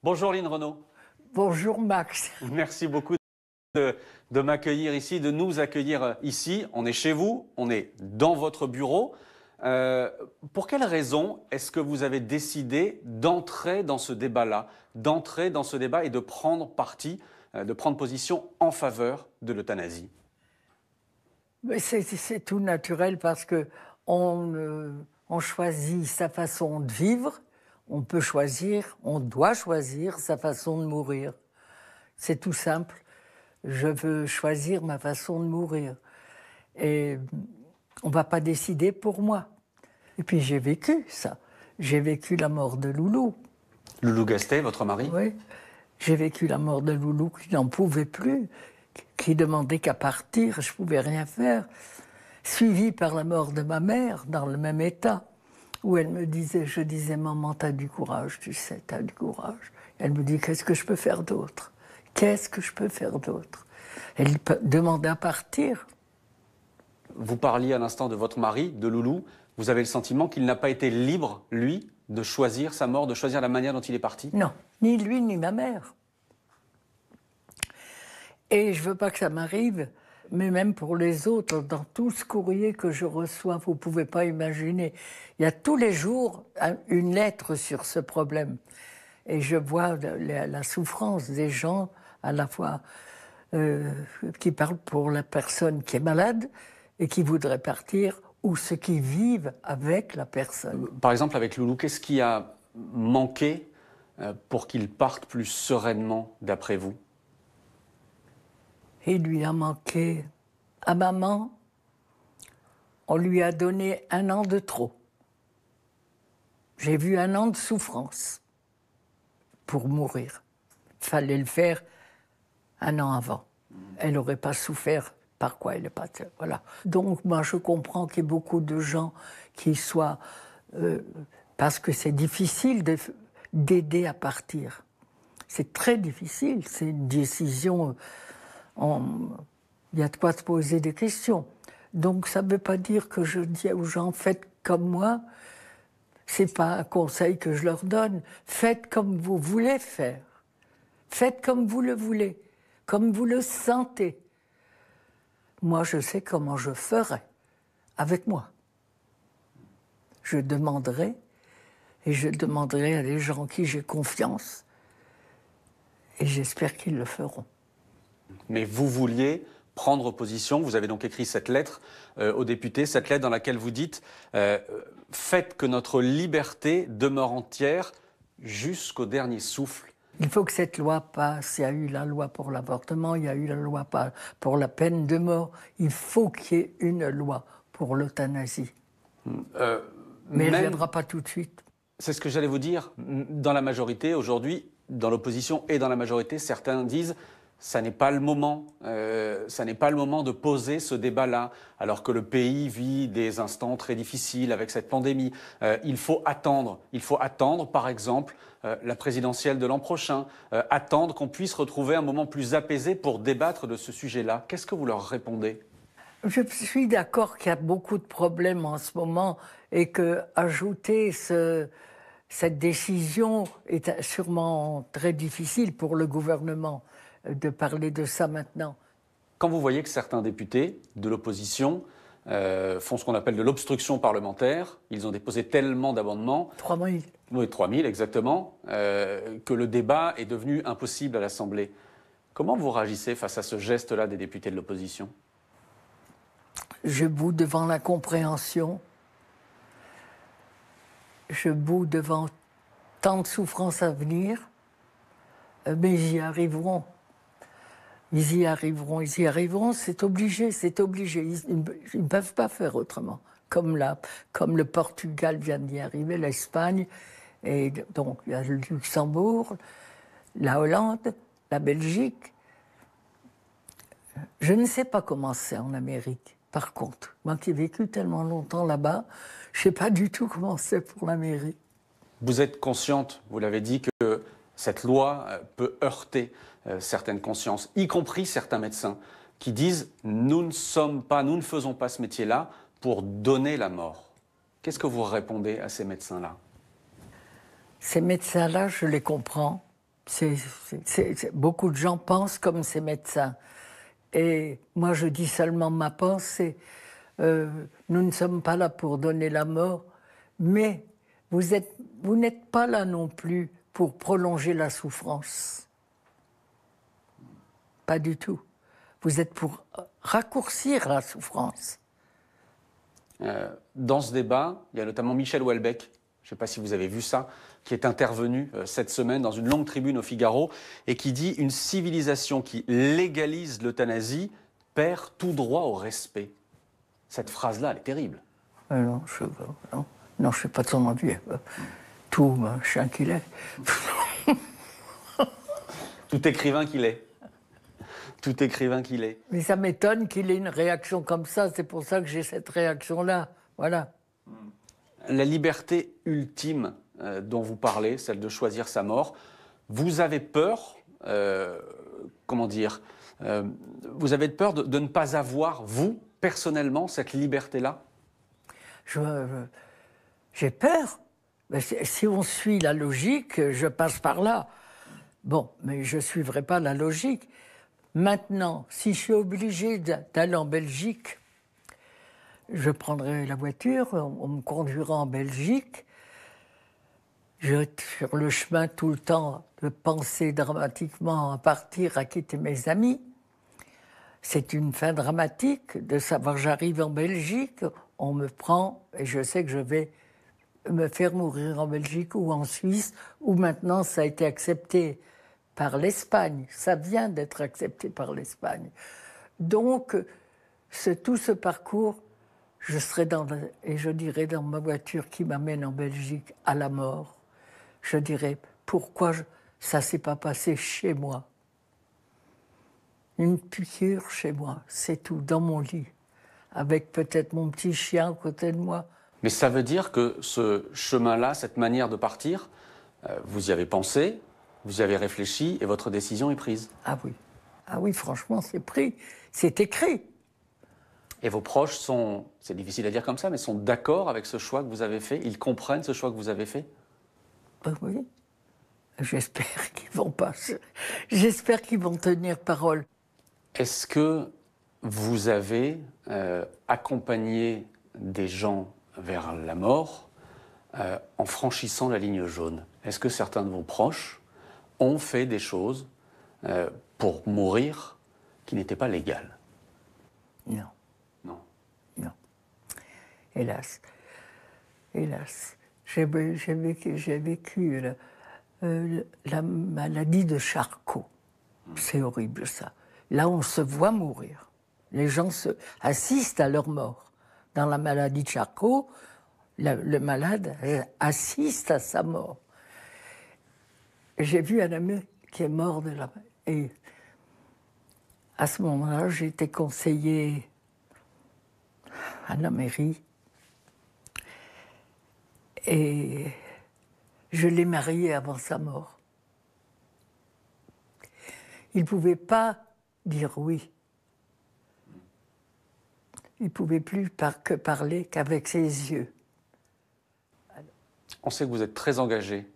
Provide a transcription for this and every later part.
Bonjour Line Renaud. Bonjour Max. Merci beaucoup de m'accueillir ici, de nous accueillir ici. On est chez vous, on est dans votre bureau. Pour quelle raison est-ce que vous avez décidé d'entrer dans ce débat-là, d'entrer dans ce débat et de prendre parti, de prendre position en faveur de l'euthanasie? C'est tout naturel parce que on choisit sa façon de vivre, on peut choisir, on doit choisir sa façon de mourir. C'est tout simple. Je veux choisir ma façon de mourir. Et on ne va pas décider pour moi. Et puis j'ai vécu ça. J'ai vécu la mort de Loulou. Loulou Gastet, votre mari? Oui. J'ai vécu la mort de Loulou qui n'en pouvait plus, qui demandait qu'à partir, je ne pouvais rien faire. Suivi par la mort de ma mère, dans le même état, où elle me disait, je disais, maman, t'as du courage, tu sais, t'as du courage. Elle me dit, qu'est-ce que je peux faire d'autre? Qu'est-ce que je peux faire d'autre? Elle demandait à partir. Vous parliez à l'instant de votre mari, de Loulou. Vous avez le sentiment qu'il n'a pas été libre, lui, de choisir sa mort, de choisir la manière dont il est parti? Non, ni lui, ni ma mère. Et je ne veux pas que ça m'arrive, mais même pour les autres, dans tout ce courrier que je reçois, vous ne pouvez pas imaginer. Il y a tous les jours une lettre sur ce problème. Et je vois la souffrance des gens, à la fois qui parlent pour la personne qui est malade et qui voudrait partir, ou ceux qui vivent avec la personne. Par exemple, avec Loulou, qu'est-ce qui a manqué pour qu'il parte plus sereinement, d'après vous? Il lui a manqué à maman. On lui a donné 1 an de trop. J'ai vu 1 an de souffrance pour mourir. Il fallait le faire 1 an avant. Elle n'aurait pas souffert par quoi elle est passée. Voilà. Donc moi je comprends qu'il y ait beaucoup de gens qui soient... parce que c'est difficile d'aider à partir. C'est très difficile, c'est une décision... Il y a de quoi se poser des questions. Donc ça ne veut pas dire que je dis aux gens, faites comme moi. Ce n'est pas un conseil que je leur donne. Faites comme vous voulez faire. Faites comme vous le voulez, comme vous le sentez. Moi, je sais comment je ferai avec moi. Je demanderai, et je demanderai à des gens en qui j'ai confiance, et j'espère qu'ils le feront. Mais vous vouliez prendre position, vous avez donc écrit cette lettre aux députés, cette lettre dans laquelle vous dites « Faites que notre liberté demeure entière jusqu'au dernier souffle ». Il faut que cette loi passe. Il y a eu la loi pour l'avortement, il y a eu la loi pour la peine de mort. Il faut qu'il y ait une loi pour l'euthanasie. Mais elle ne viendra pas tout de suite. C'est ce que j'allais vous dire. Dans la majorité, aujourd'hui, dans l'opposition et dans la majorité, certains disent ça n'est pas le moment, de poser ce débat-là, alors que le pays vit des instants très difficiles avec cette pandémie. Il faut attendre, par exemple, la présidentielle de l'an prochain, attendre qu'on puisse retrouver un moment plus apaisé pour débattre de ce sujet-là. Qu'est-ce que vous leur répondez? Je suis d'accord qu'il y a beaucoup de problèmes en ce moment et qu'ajouter cette décision est sûrement très difficile pour le gouvernement de parler de ça maintenant. Quand vous voyez que certains députés de l'opposition font ce qu'on appelle de l'obstruction parlementaire, ils ont déposé tellement d'amendements... 3000. Oui, 3000 exactement, que le débat est devenu impossible à l'Assemblée. Comment vous réagissez face à ce geste-là des députés de l'opposition? Je boue devant l'incompréhension. Je boue devant tant de souffrances à venir. Mais ils y arriveront. Ils y arriveront, c'est obligé. Ils ne peuvent pas faire autrement. Comme le Portugal vient d'y arriver, l'Espagne, et donc il y a le Luxembourg, la Hollande, la Belgique. Je ne sais pas comment c'est en Amérique. Par contre, moi qui ai vécu tellement longtemps là-bas, je ne sais pas du tout comment c'est pour l'Amérique. Vous êtes consciente, vous l'avez dit, que cette loi peut heurter certaines consciences, y compris certains médecins, qui disent « nous ne faisons pas ce métier-là pour donner la mort ». Qu'est-ce que vous répondez à ces médecins-là? Ces médecins-là, je les comprends. Beaucoup de gens pensent comme ces médecins. Et moi, je dis seulement ma pensée. Nous ne sommes pas là pour donner la mort, mais vous n'êtes pas là non plus pour prolonger la souffrance. Pas du tout. Vous êtes pour raccourcir la souffrance. Dans ce débat, il y a notamment Michel Houellebecq, je ne sais pas si vous avez vu ça, qui est intervenu cette semaine dans une longue tribune au Figaro et qui dit « Une civilisation qui légalise l'euthanasie perd tout droit au respect ». Cette phrase-là, elle est terrible. Non, je ne sais pas de son avis. Tout chien qu'il est. Tout écrivain qu'il est. Tout écrivain qu'il est. Mais ça m'étonne qu'il ait une réaction comme ça. C'est pour ça que j'ai cette réaction-là. Voilà. La liberté ultime dont vous parlez, celle de choisir sa mort, vous avez peur, comment dire, vous avez peur de ne pas avoir, vous, personnellement, cette liberté-là? J'ai peur. Mais si on suit la logique, je passe par là. Bon, mais je ne suivrai pas la logique. Maintenant, si je suis obligé d'aller en Belgique, je prendrai la voiture, on me conduira en Belgique. Sur le chemin, tout le temps, de penser dramatiquement à partir, à quitter mes amis. C'est une fin dramatique de savoir j'arrive en Belgique, on me prend et je sais que je vais me faire mourir en Belgique ou en Suisse, où maintenant ça a été accepté par l'Espagne. Ça vient d'être accepté par l'Espagne. Donc, tout ce parcours, je serai et je dirai dans ma voiture qui m'amène en Belgique à la mort, je dirai pourquoi ça ne s'est pas passé chez moi. Une piqûre chez moi, c'est tout, dans mon lit, avec peut-être mon petit chien à côté de moi. Mais ça veut dire que ce chemin-là, cette manière de partir, vous y avez pensé, vous y avez réfléchi et votre décision est prise. Ah oui, franchement, c'est pris, c'est écrit. Et vos proches sont, c'est difficile à dire comme ça, mais sont d'accord avec ce choix que vous avez fait? Ils comprennent ce choix que vous avez fait? Oui, j'espère qu'ils vont pas. J'espère qu'ils vont tenir parole. Est-ce que vous avez accompagné des gens vers la mort en franchissant la ligne jaune? Est-ce que certains de vos proches ont fait des choses pour mourir qui n'étaient pas légales? Non. Non. Non. Hélas. Hélas. J'ai vécu la maladie de Charcot. C'est horrible, ça. Là, on se voit mourir. Les gens assistent à leur mort. Dans la maladie de Charcot, le malade assiste à sa mort. J'ai vu un ami qui est mort de la... Et à ce moment-là, j'ai été conseiller à la mairie. Et je l'ai marié avant sa mort. Il ne pouvait pas dire oui. Il ne pouvait plus que parler qu'avec ses yeux. On sait que vous êtes très engagé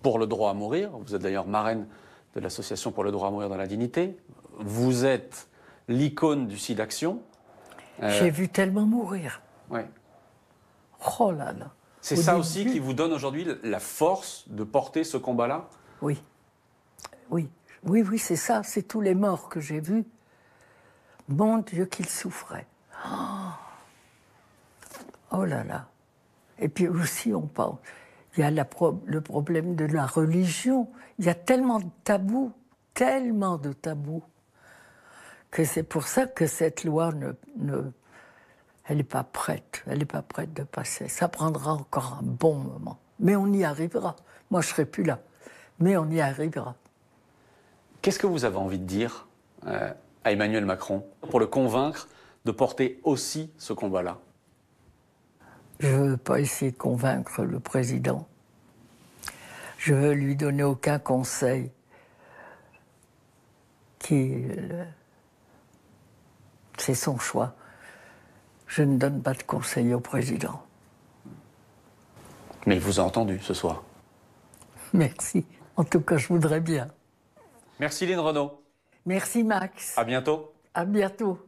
pour le droit à mourir. Vous êtes d'ailleurs marraine de l'Association pour le droit à mourir dans la dignité. Vous êtes l'icône du SIDAction. J'ai vu tellement mourir. Oui. Oh là là. C'est ça aussi qui vous donne aujourd'hui la force de porter ce combat-là? Oui. Oui. Oui, oui, c'est ça. C'est tous les morts que j'ai vus. Mon Dieu, qu'ils souffraient. Oh là là. Et puis aussi, on parle. Il y a le problème de la religion. Il y a tellement de tabous, que c'est pour ça que cette loi elle n'est pas prête. Elle n'est pas prête de passer. Ça prendra encore un bon moment. Mais on y arrivera. Moi, je ne serai plus là. Mais on y arrivera. Qu'est-ce que vous avez envie de dire à Emmanuel Macron pour le convaincre de porter aussi ce combat-là? Je ne veux pas essayer de convaincre le président. Je ne veux lui donner aucun conseil c'est son choix. Je ne donne pas de conseil au président. Mais il vous a entendu ce soir. Merci. En tout cas, je voudrais bien. Merci Lynn Renaud. Merci Max. À bientôt. À bientôt.